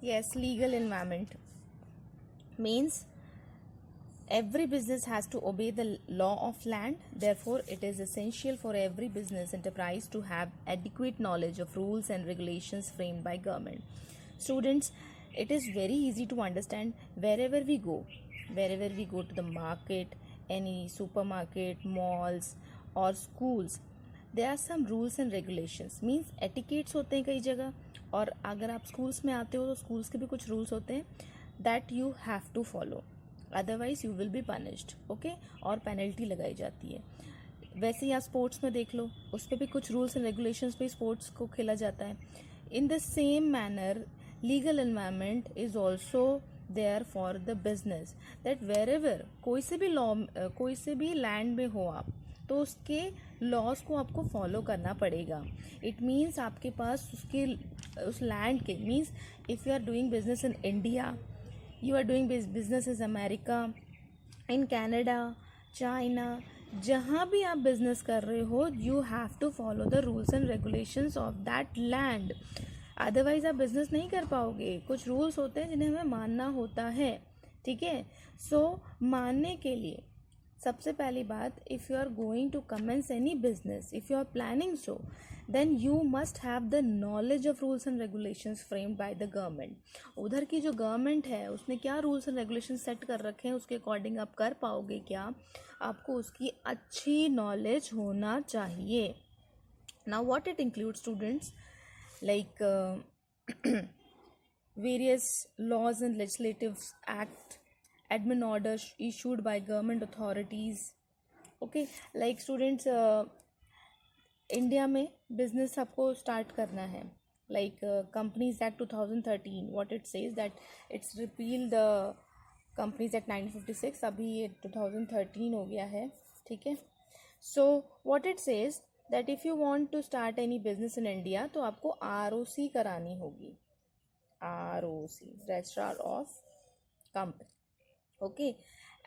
Yes, legal environment means every business has to obey the law of land. Therefore, it is essential for every business enterprise to have adequate knowledge of rules and regulations framed by government. Students, it is very easy to understand wherever we go to the market, any supermarket, malls, or schools. There are some rules and regulations means etiquettes होते हैं कई जगह, और अगर आप schools में आते हो तो स्कूल्स के भी कुछ रूल्स होते हैं that you have to follow, otherwise you will be punished, okay, और पेनल्टी लगाई जाती है. वैसे ही आप स्पोर्ट्स में देख लो, उस पर भी कुछ रूल्स एंड रेगुलेशंस पे स्पोर्ट्स को खेला जाता है. In the same manner legal environment is also there for the business, that wherever कोई से भी लॉ, कोई से भी लैंड में हो आप, तो उसके लॉज को आपको फॉलो करना पड़ेगा. इट मीन्स आपके पास उसके उस लैंड के means if you are doing business in India, you are doing business in America, in Canada, China, जहाँ भी आप बिजनेस कर रहे हो, you have to follow the rules and regulations of that land, otherwise आप business नहीं कर पाओगे. कुछ रूल्स होते हैं जिन्हें हमें मानना होता है, ठीक है. सो मानने के लिए सबसे पहली बात, if you are going to commence any business, if you are planning so, then you must have the knowledge of rules and regulations framed by the government. उधर की जो गवर्नमेंट है उसने क्या रूल्स एंड रेगुलेशन सेट कर रखे हैं, उसके अकॉर्डिंग आप कर पाओगे क्या, आपको उसकी अच्छी नॉलेज होना चाहिए. Now what it include students, like various laws and legislative act, admin orders issued by government authorities, okay. Like students, India में बिजनेस आपको स्टार्ट करना है, like companies act 2013, what it says that it's repeal the companies act 1956, अभी ये 2013 हो गया है, ठीक है. So what it says that if you want to start any business in India, तो आपको ROC करानी होगी, ROC, registrar of company, okay.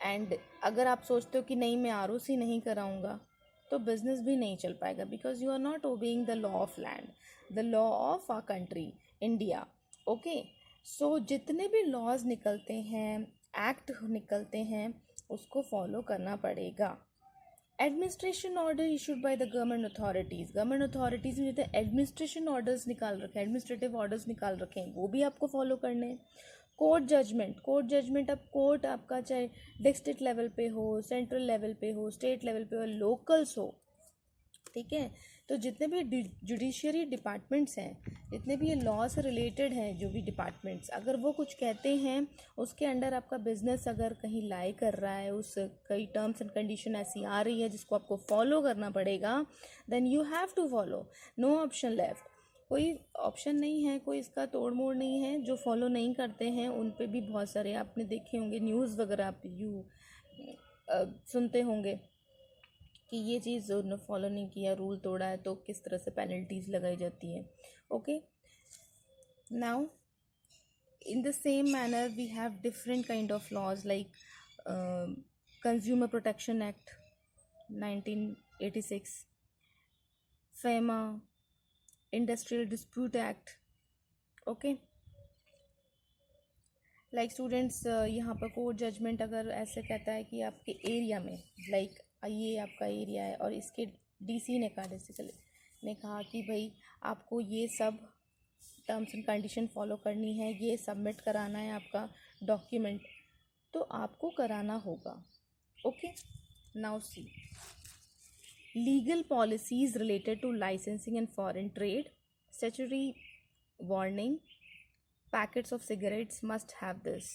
And अगर आप सोचते हो कि नहीं मैं ROC नहीं कराऊंगा, तो बिजनेस भी नहीं चल पाएगा, because you are not obeying the law of land, the law of our country India, okay. So जितने भी लॉज निकलते हैं, एक्ट निकलते हैं, उसको फॉलो करना पड़ेगा. Administration order issued by the government authorities में जो एडमिनिस्ट्रेशन ऑर्डर्स निकाल रखे हैं, एडमिनिस्ट्रेटिव ऑर्डर्स निकाल रखे हैं, वो भी आपको फॉलो करने हैं. कोर्ट जजमेंट, अब कोर्ट आपका चाहे डिस्ट्रिक्ट लेवल पे हो, सेंट्रल लेवल पे हो, स्टेट लेवल पे हो, लोकल्स हो, ठीक है. तो जितने भी जुडिशियरी डिपार्टमेंट्स हैं, जितने भी ये लॉ से रिलेटेड हैं, जो भी डिपार्टमेंट्स, अगर वो कुछ कहते हैं, उसके अंडर आपका बिजनेस अगर कहीं लाई कर रहा है, उस कई टर्म्स एंड कंडीशन ऐसी आ रही है जिसको आपको फॉलो करना पड़ेगा, then you have to follow, no option left. कोई ऑप्शन नहीं है, कोई इसका तोड़ मोड़ नहीं है. जो फॉलो नहीं करते हैं उन पे भी बहुत सारे आपने देखे होंगे न्यूज़ वगैरह, आप सुनते होंगे कि ये चीज़ जो फॉलो नहीं किया, रूल तोड़ा है, तो किस तरह से पेनल्टीज लगाई जाती है, okay. Now in the same manner we have different kind of laws, like consumer protection act 1986, FEMA, industrial dispute act, okay. Like students, यहाँ पर कोर्ट जजमेंट अगर ऐसे कहता है कि आपके एरिया में, लाइक ये आपका एरिया है और इसके DC ने कहा, ने कहा कि भाई आपको ये सब टर्म्स एंड कंडीशन फॉलो करनी है, ये सबमिट कराना है आपका डॉक्यूमेंट, तो आपको कराना होगा, okay. Now see, legal policies related to licensing and foreign trade, statutory warning, packets of cigarettes must have this,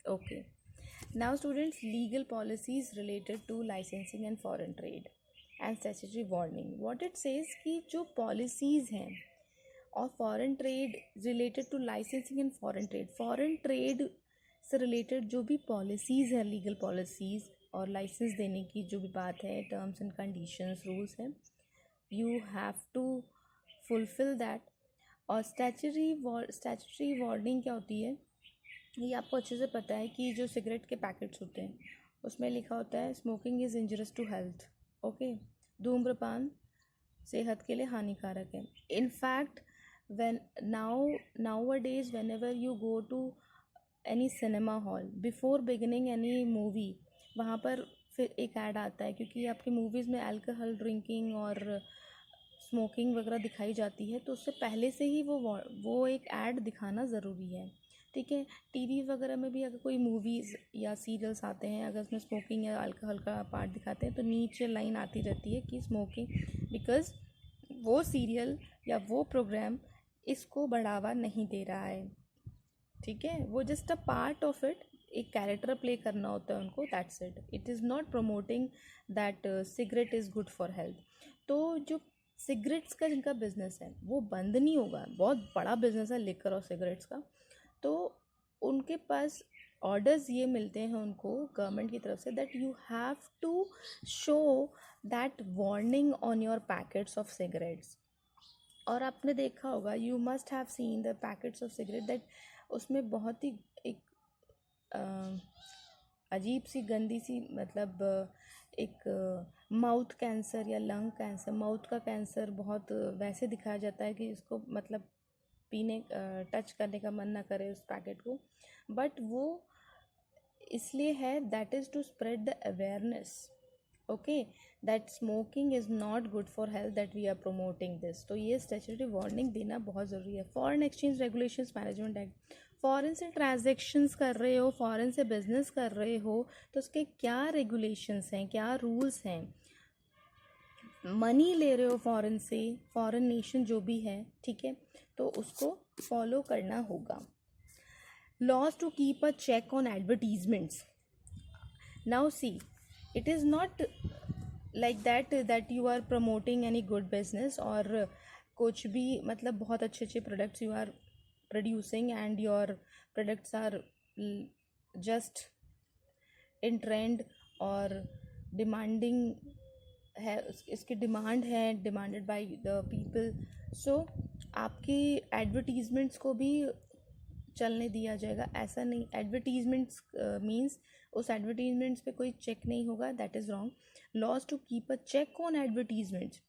okay. Now students, legal policies related to licensing and foreign trade and statutory warning, what it says कि जो policies हैं और foreign trade related to licensing and foreign trade से related जो भी policies हैं, legal policies और license देने की जो भी बात है, terms and conditions, rules हैं, you have to fulfill that. और स्टैट्यूटरी वार्निंग क्या होती है, ये आपको अच्छे से पता है कि जो सिगरेट के पैकेट्स होते हैं उसमें लिखा होता है smoking is injurious to health, okay. धूम्रपान सेहत के लिए हानिकारक है. In fact when nowadays whenever you go to any cinema hall, before beginning any movie, वहाँ पर फिर एक ऐड आता है, क्योंकि आपकी मूवीज़ में अल्कोहल ड्रिंकिंग और स्मोकिंग वगैरह दिखाई जाती है, तो उससे पहले से ही वो एक ऐड दिखाना ज़रूरी है, ठीक है। टीवी वगैरह में भी अगर कोई मूवीज़ या सीरियल्स आते हैं, अगर उसमें स्मोकिंग या अल्कोहल का पार्ट दिखाते हैं, तो नीचे लाइन आती रहती है कि स्मोकिंग, बिकॉज़ वो सीरियल या वो प्रोग्राम इसको बढ़ावा नहीं दे रहा है, ठीक है। वो just a part of it, एक कैरेक्टर प्ले करना होता है उनको, that's it is not promoting that cigarette is good for health. तो जो सिगरेट्स का जिनका बिजनेस है वो बंद नहीं होगा, बहुत बड़ा बिजनेस है लिकर और सिगरेट्स का, तो उनके पास ऑर्डर्स ये मिलते हैं उनको गवर्नमेंट की तरफ से that you have to show that warning on your packets of cigarettes. और आपने देखा होगा, you must have seen the packets of cigarette that उसमें बहुत ही एक अजीब सी गंदी सी, मतलब एक माउथ कैंसर या लंग कैंसर, माउथ का कैंसर बहुत वैसे दिखाया जाता है कि इसको मतलब पीने टच करने का मन ना करे उस पैकेट को, बट वो इसलिए है that is to spread the awareness, okay, that smoking is not good for health, that we are promoting this. तो ये स्टैट्यूटरी वार्निंग देना बहुत ज़रूरी है। Foreign exchange regulations management act, foreign से ट्रांजैक्शंस कर रहे हो, फॉरेन से बिजनेस कर रहे हो, तो उसके क्या रेगुलेशंस हैं, क्या रूल्स हैं। मनी ले रहे हो फॉरेन से, फॉरेन नेशन जो भी है, ठीक है, तो उसको फॉलो करना होगा। Laws to keep a check on advertisements. Now see, it is not like that you are promoting any good business और कुछ भी, मतलब बहुत अच्छे अच्छे products you are producing and your products are just in trend और demanding है, इसकी डिमांड है, डिमांडेड बाय द पीपल, सो आपकी एडवर्टीजमेंट्स को भी चलने दिया जाएगा, ऐसा नहीं। एडवर्टीजमेंट्स मीन्स उस एडवर्टीजमेंट्स पे कोई चेक नहीं होगा, that is wrong. Laws to keep a check on advertisements,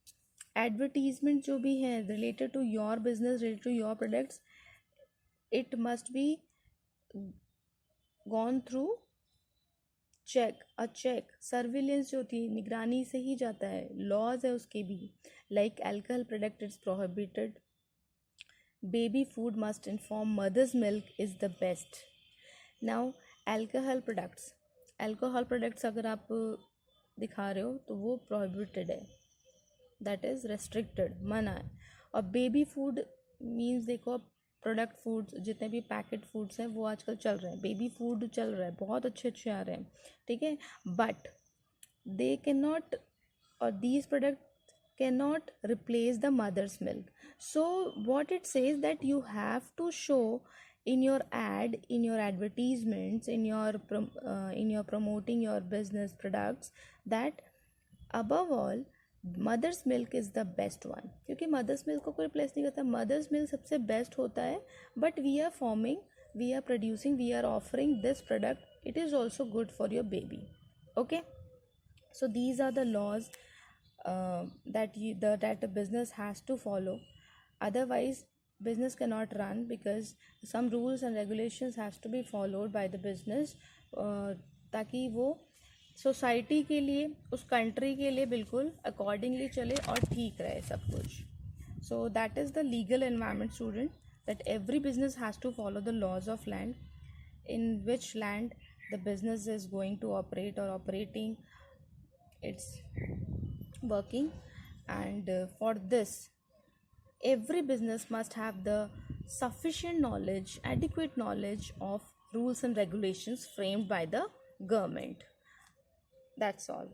advertisement जो भी है related to your business, related to your products, it must be gone through check surveillance जो होती है, निगरानी से ही जाता है। लॉज है उसके भी, like alcohol product is prohibited, baby food must inform mother's milk is the best. Now alcohol products अगर आप दिखा रहे हो तो वो prohibited है, that is restricted, मना है। और बेबी फूड मीन्स देखो, प्रोडक्ट फूड्स जितने भी पैकेट फूड्स हैं वो आजकल चल रहे हैं, बेबी फूड चल रहा है, बहुत अच्छे अच्छे आ रहे हैं, ठीक है, बट दे कैन नॉट, और these product cannot replace the mother's milk. So what it says that you have to show in your ad, in your advertisements, in your promoting your business products, that above all mother's milk is the best one, क्योंकि mother's milk को कोई replace नहीं करता, mother's milk सबसे best होता है, but we are forming, we are producing, we are offering this product, it is also good for your baby, okay. So these are the laws that a business has to follow, otherwise business cannot run, because some rules and regulations has to be followed by the business, ताकि वो society के लिए, उस country के लिए बिल्कुल accordingly चले और ठीक रहे सब कुछ। So that is the legal environment student, that every business has to follow the laws of land, in which land the business is going to operate or operating, it's working, and for this every business must have the sufficient knowledge, adequate knowledge of rules and regulations framed by the government. That's all.